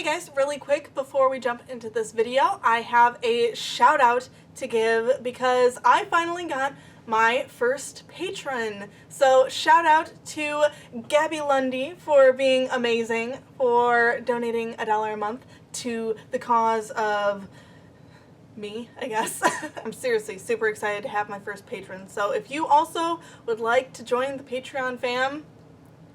Hey guys, really quick before we jump into this video, I have a shout out to give because I finally got my first patron. So shout out to Gabby Lundy for being amazing, for donating $1 a month to the cause of me, I guess. I'm seriously super excited to have my first patron. So if you also would like to join the Patreon fam,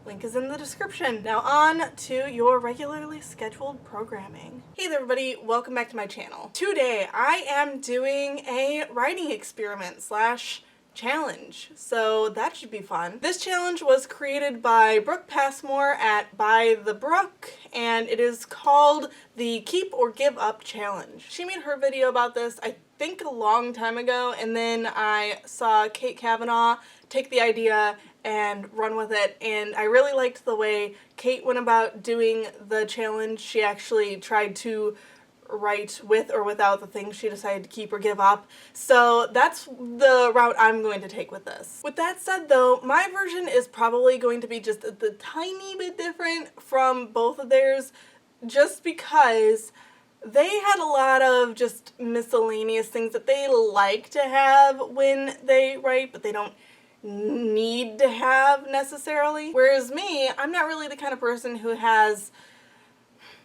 link is in the description. Now on to your regularly scheduled programming. Hey there everybody, welcome back to my channel. Today I am doing a writing experiment slash challenge, so that should be fun. This challenge was created by Brooke Passmore at By the Brook, and it is called the Keep or Give Up Challenge. She made her video about this, I think, a long time ago, and then I saw Kate Kavanaugh take the idea and run with it, and I really liked the way Kate went about doing the challenge. She actually tried to write with or without the things she decided to keep or give up. So that's the route I'm going to take with this. With that said though, my version is probably going to be just the tiny bit different from both of theirs, just because they had a lot of just miscellaneous things that they like to have when they write, but they don't need to have necessarily. Whereas me, I'm not really the kind of person who has,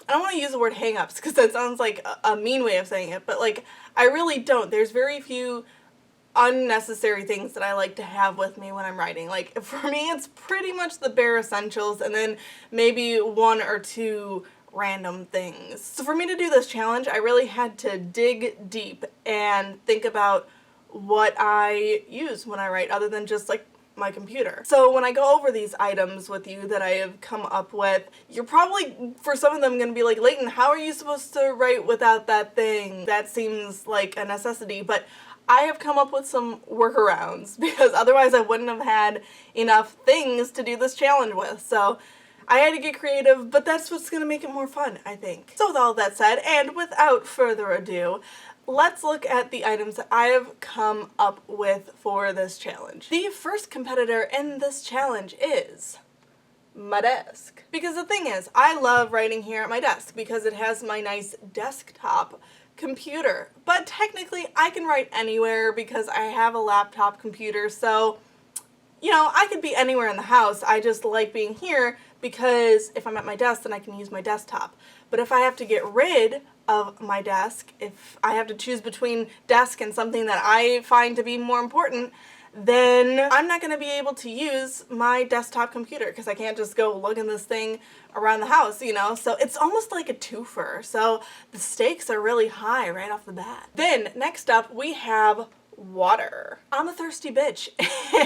I don't want to use the word hang-ups because that sounds like a mean way of saying it, but like I really don't. There's very few unnecessary things that I like to have with me when I'm writing. Like for me it's pretty much the bare essentials and then maybe one or two random things. So for me to do this challenge, I really had to dig deep and think about what I use when I write other than just like my computer. So when I go over these items with you that I have come up with, you're probably, for some of them, going to be like, Leighton, how are you supposed to write without that thing? That seems like a necessity, but I have come up with some workarounds because otherwise I wouldn't have had enough things to do this challenge with. So I had to get creative, but that's what's going to make it more fun, I think. So with all that said, and without further ado, let's look at the items that I have come up with for this challenge. The first competitor in this challenge is my desk. Because the thing is, I love writing here at my desk because it has my nice desktop computer. But technically, I can write anywhere because I have a laptop computer, so you know, I could be anywhere in the house. I just like being here because if I'm at my desk, then I can use my desktop. But if I have to get rid of my desk, if I have to choose between desk and something that I find to be more important, then I'm not going to be able to use my desktop computer because I can't just go lug in this thing around the house, you know? So it's almost like a twofer. So the stakes are really high right off the bat. Then next up we have water. I'm a thirsty bitch,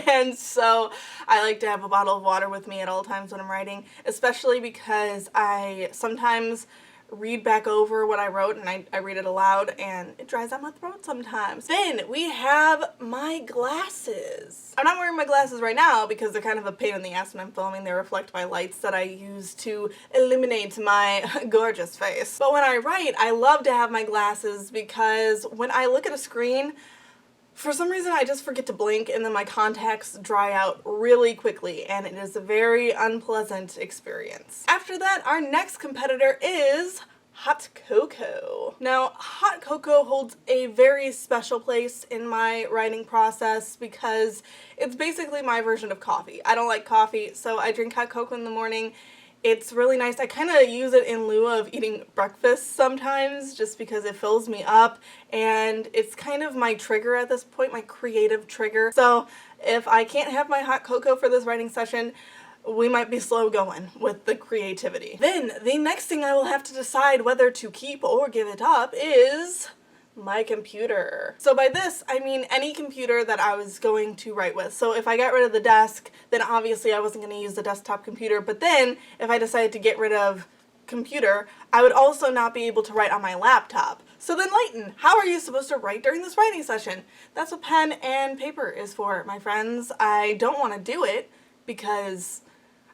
and so I like to have a bottle of water with me at all times when I'm writing, especially because I sometimes read back over what I wrote and I read it aloud and it dries out my throat sometimes. Then we have my glasses. I'm not wearing my glasses right now because they're kind of a pain in the ass when I'm filming. They reflect my lights that I use to illuminate my gorgeous face. But when I write, I love to have my glasses because when I look at a screen, for some reason I just forget to blink and then my contacts dry out really quickly and it is a very unpleasant experience. After that, our next competitor is hot cocoa. Now, hot cocoa holds a very special place in my writing process because it's basically my version of coffee. I don't like coffee, so I drink hot cocoa in the morning. It's really nice. I kind of use it in lieu of eating breakfast sometimes just because it fills me up and it's kind of my trigger at this point, my creative trigger. So if I can't have my hot cocoa for this writing session, we might be slow going with the creativity. Then the next thing I will have to decide whether to keep or give it up is my computer. So by this, I mean any computer that I was going to write with. So if I got rid of the desk, then obviously I wasn't going to use the desktop computer. But then if I decided to get rid of computer, I would also not be able to write on my laptop. So then Leighton, how are you supposed to write during this writing session? That's what pen and paper is for, my friends. I don't want to do it because,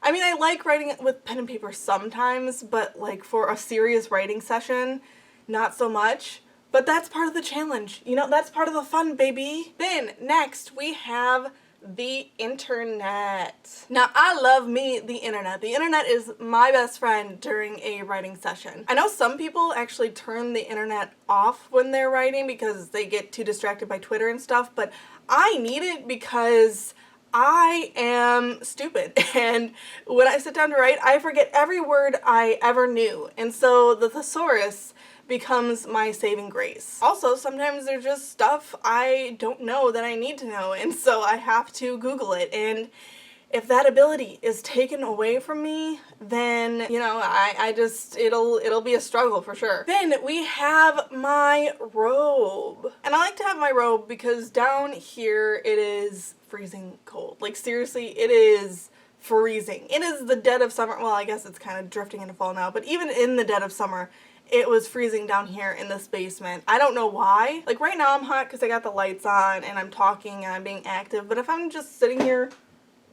I mean, I like writing it with pen and paper sometimes, but like for a serious writing session, not so much. But that's part of the challenge. You know, that's part of the fun, baby. Then next we have the internet. Now, I love me the internet. The internet is my best friend during a writing session. I know some people actually turn the internet off when they're writing because they get too distracted by Twitter and stuff, but I need it because I am stupid, and when I sit down to write, I forget every word I ever knew, and so the thesaurus becomes my saving grace. Also, sometimes there's just stuff I don't know that I need to know, and so I have to Google it, and if that ability is taken away from me, then, you know, it'll be a struggle for sure. Then we have my robe. And I like to have my robe because down here it is freezing cold. Like, seriously, it is freezing. It is the dead of summer. Well, I guess it's kind of drifting into fall now, but even in the dead of summer, it was freezing down here in this basement. I don't know why. Like, right now I'm hot because I got the lights on and I'm talking and I'm being active, but if I'm just sitting here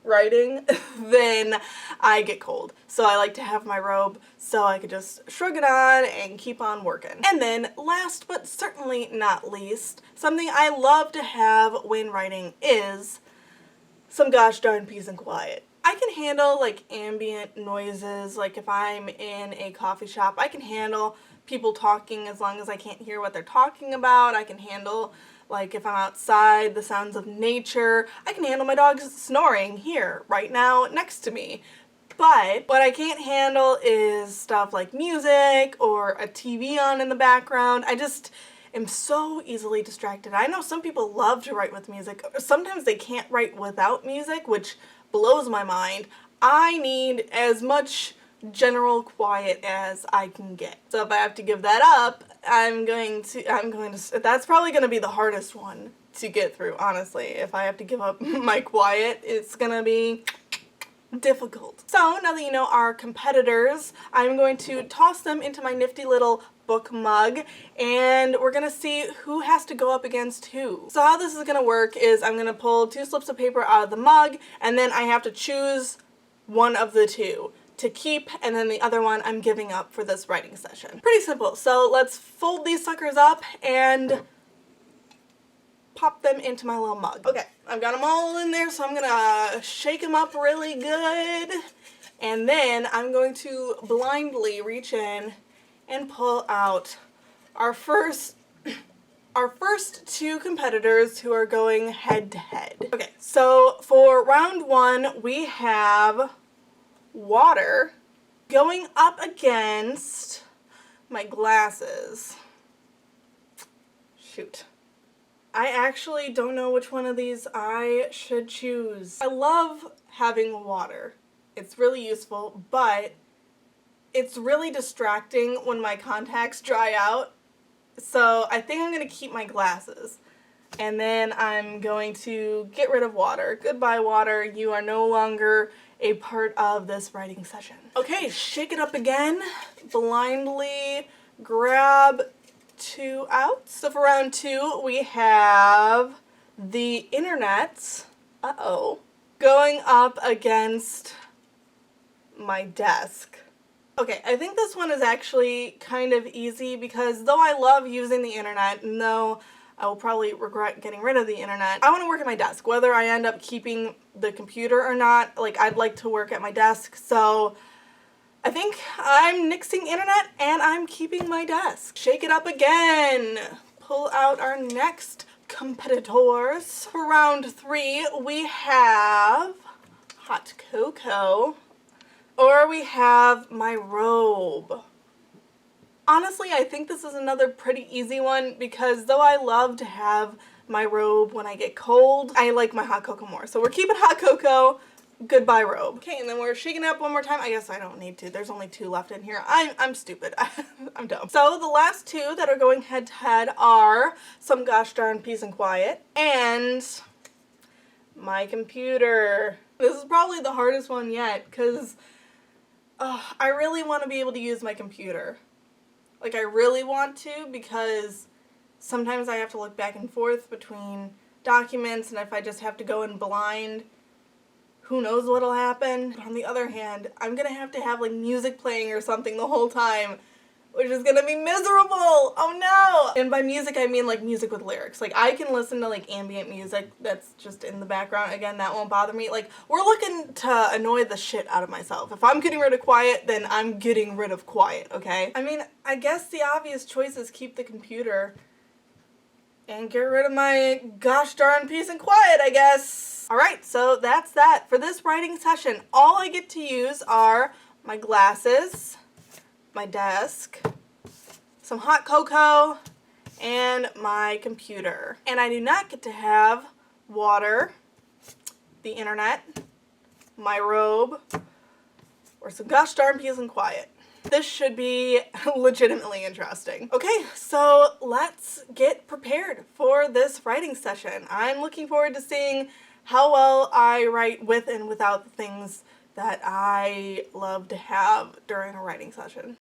writing, then I get cold. So I like to have my robe so I could just shrug it on and keep on working. And then last but certainly not least, something I love to have when writing is some gosh darn peace and quiet. I can handle like ambient noises, like if I'm in a coffee shop, I can handle people talking as long as I can't hear what they're talking about. I can handle, like, if I'm outside, the sounds of nature. I can handle my dog snoring here, right now, next to me. But what I can't handle is stuff like music or a TV on in the background. I just am so easily distracted. I know some people love to write with music. Sometimes they can't write without music, which blows my mind. I need as much general quiet as I can get. So if I have to give that up, that's probably going to be the hardest one to get through, honestly. If I have to give up my quiet, it's going to be difficult. So now that you know our competitors, I'm going to toss them into my nifty little book mug, and we're gonna see who has to go up against who. So how this is gonna work is I'm gonna pull 2 slips of paper out of the mug, and then I have to choose one of the 2 to keep, and then the other one I'm giving up for this writing session. Pretty simple. So let's fold these suckers up and pop them into my little mug. Okay, I've got them all in there, so I'm gonna shake them up really good, and then I'm going to blindly reach in and pull out our first 2 competitors who are going head to head. Okay, so for round 1, we have water going up against my glasses. Shoot. I actually don't know which one of these I should choose. I love having water. It's really useful, but it's really distracting when my contacts dry out. So I think I'm going to keep my glasses. And then I'm going to get rid of water. Goodbye, water. You are no longer a part of this writing session. Okay, shake it up again. Blindly grab 2 out. So for round 2, we have the internet. Going up against my desk. Okay, I think this one is actually kind of easy because though I love using the internet, and though I will probably regret getting rid of the internet, I want to work at my desk. Whether I end up keeping the computer or not, like, I'd like to work at my desk, so I think I'm nixing internet and I'm keeping my desk. Shake it up again. Pull out our next competitors. For round 3, we have hot cocoa, or we have my robe. Honestly, I think this is another pretty easy one because though I love to have my robe when I get cold, I like my hot cocoa more. So we're keeping hot cocoa. Goodbye, robe. Okay, and then we're shaking it up one more time. I guess I don't need to. There's only 2 left in here. I'm stupid. I'm dumb. So the last 2 that are going head to head are some gosh darn peace and quiet and my computer. This is probably the hardest one yet because I really want to be able to use my computer. Like, I really want to because sometimes I have to look back and forth between documents, and if I just have to go in blind, who knows what'll happen. But on the other hand, I'm gonna have to have like music playing or something the whole time. which is gonna be miserable. Oh no. And by music, I mean like music with lyrics. Like I can listen to like ambient music that's just in the background. Again, that won't bother me. Like we're looking to annoy the shit out of myself. If I'm getting rid of quiet, then I'm getting rid of quiet, okay? I mean, I guess the obvious choice is keep the computer and get rid of my gosh darn peace and quiet, I guess. Alright, so that's that. For this writing session, all I get to use are my glasses, my desk, some hot cocoa, and my computer. And I do not get to have water, the internet, my robe, or some gosh darn peace and quiet. This should be legitimately interesting. Okay, so let's get prepared for this writing session. I'm looking forward to seeing how well I write with and without the things that I love to have during a writing session.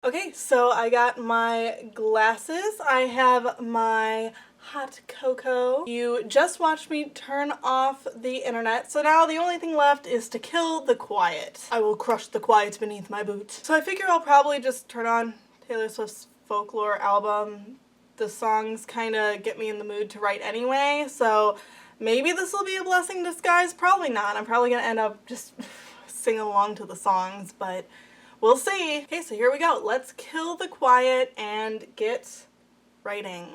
Okay, so I got my glasses. I have my hot cocoa. You just watched me turn off the internet, so now the only thing left is to kill the quiet. I will crush the quiet beneath my boot. So I figure I'll probably just turn on Taylor Swift's folklore album. The songs kind of get me in the mood to write anyway, so maybe this will be a blessing in disguise. Probably not. I'm probably gonna end up just singing along to the songs, but we'll see. Okay, so here we go. Let's kill the quiet and get writing.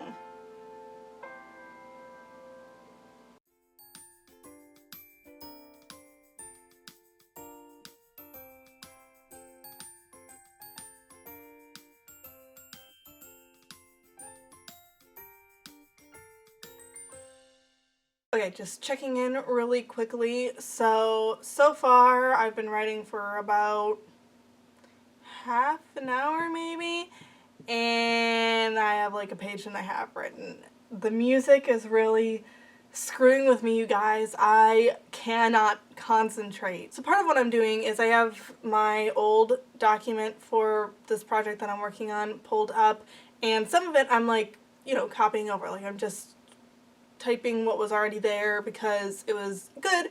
Okay, just checking in really quickly. So far I've been writing for about half an hour maybe, and I have like a page and a half written. The music is really screwing with me, you guys. I cannot concentrate. So part of what I'm doing is I have my old document for this project that I'm working on pulled up, and some of it I'm like, you know, copying over. Like I'm just typing what was already there because it was good.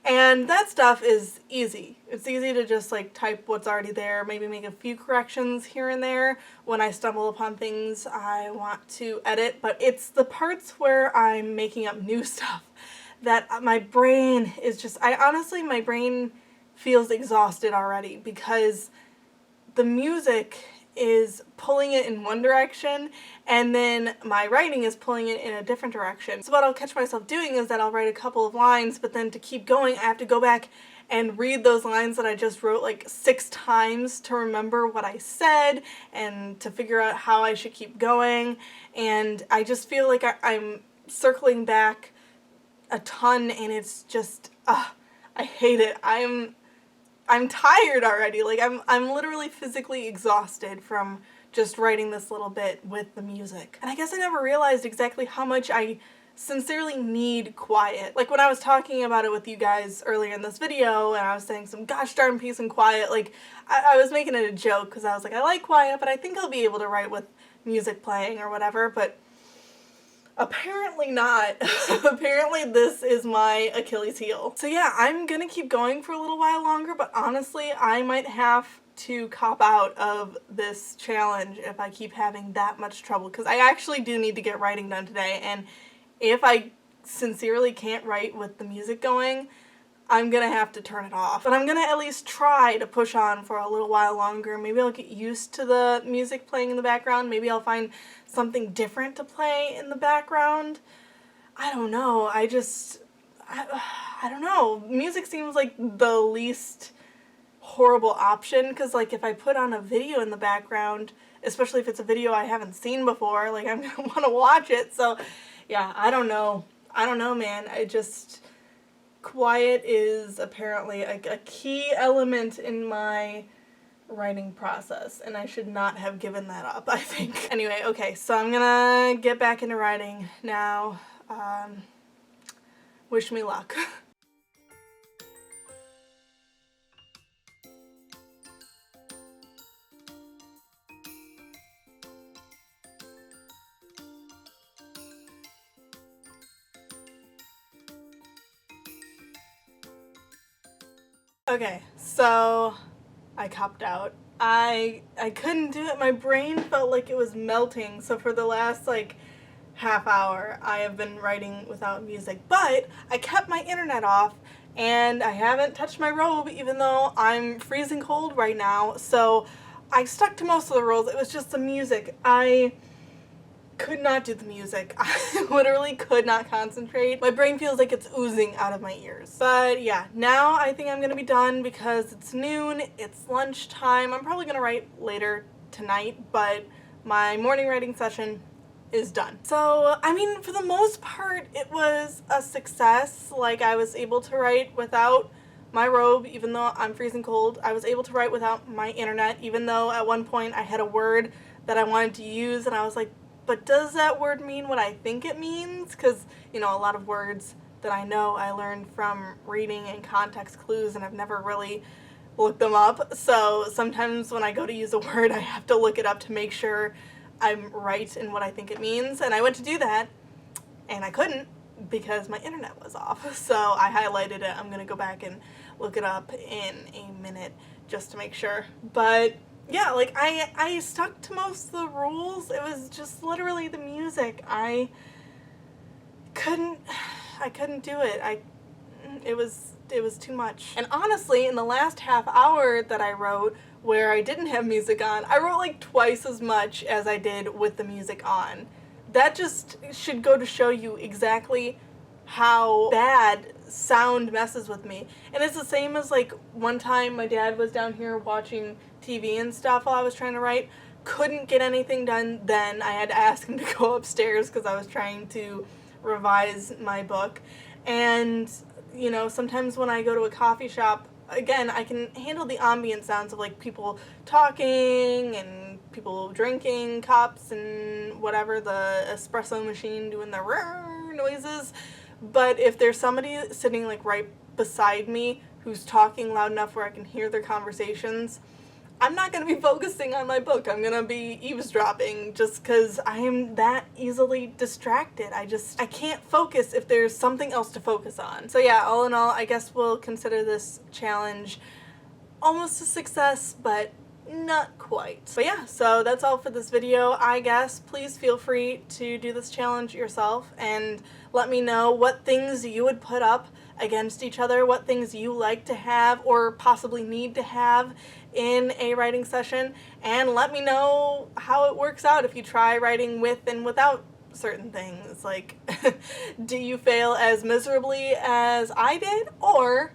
And that stuff is easy. It's easy to just like type what's already there, maybe make a few corrections here and there when I stumble upon things I want to edit, but it's the parts where I'm making up new stuff that my brain is just, honestly, my brain feels exhausted already because the music is pulling it in one direction and then my writing is pulling it in a different direction. So what I'll catch myself doing is that I'll write a couple of lines, but then to keep going I have to go back and read those lines that I just wrote like 6 times to remember what I said and to figure out how I should keep going. And I just feel like I'm circling back a ton, and it's just, I hate it. I'm tired already. Like I'm literally physically exhausted from just writing this little bit with the music. And I guess I never realized exactly how much I sincerely need quiet. Like when I was talking about it with you guys earlier in this video and I was saying some gosh darn peace and quiet, like I was making it a joke because I was like, I like quiet, but I think I'll be able to write with music playing or whatever, but apparently not. Apparently this is my Achilles heel. So yeah, I'm gonna keep going for a little while longer, but honestly, I might have to cop out of this challenge if I keep having that much trouble, because I actually do need to get writing done today, and if I sincerely can't write with the music going, I'm gonna have to turn it off. But I'm gonna at least try to push on for a little while longer. Maybe I'll get used to the music playing in the background. Maybe I'll find something different to play in the background. I don't know. I don't know. Music seems like the least horrible option, because like if I put on a video in the background, especially if it's a video I haven't seen before, like I'm gonna want to watch it. So yeah, I don't know, man. Quiet is apparently a key element in my writing process, and I should not have given that up, I think. Anyway, okay, so I'm gonna get back into writing now. Wish me luck. Okay, so I copped out. I couldn't do it. My brain felt like it was melting. So for the last like half hour, I have been writing without music. But I kept my internet off and I haven't touched my robe even though I'm freezing cold right now. So I stuck to most of the rules. It was just the music. I could not do the music. I literally could not concentrate. My brain feels like it's oozing out of my ears. But yeah, now I think I'm gonna be done because it's noon, it's lunchtime. I'm probably gonna write later tonight, but my morning writing session is done. So, I mean, for the most part, it was a success. Like, I was able to write without my robe, even though I'm freezing cold. I was able to write without my internet, even though at one point I had a word that I wanted to use, and I was like, but does that word mean what I think it means? Because, you know, a lot of words that I know I learned from reading and context clues, and I've never really looked them up. So sometimes when I go to use a word, I have to look it up to make sure I'm right in what I think it means. And I went to do that, and I couldn't because my internet was off. So I highlighted it. I'm going to go back and look it up in a minute just to make sure. But yeah, like I stuck to most of the rules. It was just literally the music. I couldn't do it. It was too much. And honestly, in the last half hour that I wrote where I didn't have music on, I wrote like twice as much as I did with the music on. That just should go to show you exactly how bad sound messes with me. And it's the same as like one time my dad was down here watching TV and stuff while I was trying to write. Couldn't get anything done then. I had to ask him to go upstairs because I was trying to revise my book. And, you know, sometimes when I go to a coffee shop, again, I can handle the ambient sounds of like people talking and people drinking cups and whatever, the espresso machine doing the noises. But if there's somebody sitting like right beside me who's talking loud enough where I can hear their conversations, I'm not going to be focusing on my book. I'm going to be eavesdropping just because I am that easily distracted. I can't focus if there's something else to focus on. So yeah, all in all, I guess we'll consider this challenge almost a success, but not quite. But yeah, so that's all for this video, I guess. Please feel free to do this challenge yourself and let me know what things you would put up against each other, what things you like to have or possibly need to have in a writing session, and let me know how it works out if you try writing with and without certain things. Like, do you fail as miserably as I did, or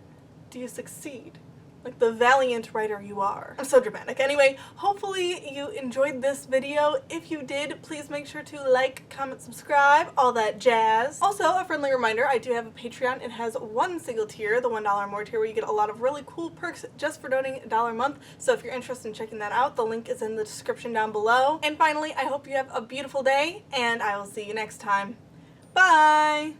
do you succeed like the valiant writer you are? I'm so dramatic. Anyway, hopefully you enjoyed this video. If you did, please make sure to like, comment, subscribe, all that jazz. Also, a friendly reminder, I do have a Patreon. It has one single tier, the $1 more tier, where you get a lot of really cool perks just for donating $1 a month. So if you're interested in checking that out, the link is in the description down below. And finally, I hope you have a beautiful day, and I will see you next time. Bye!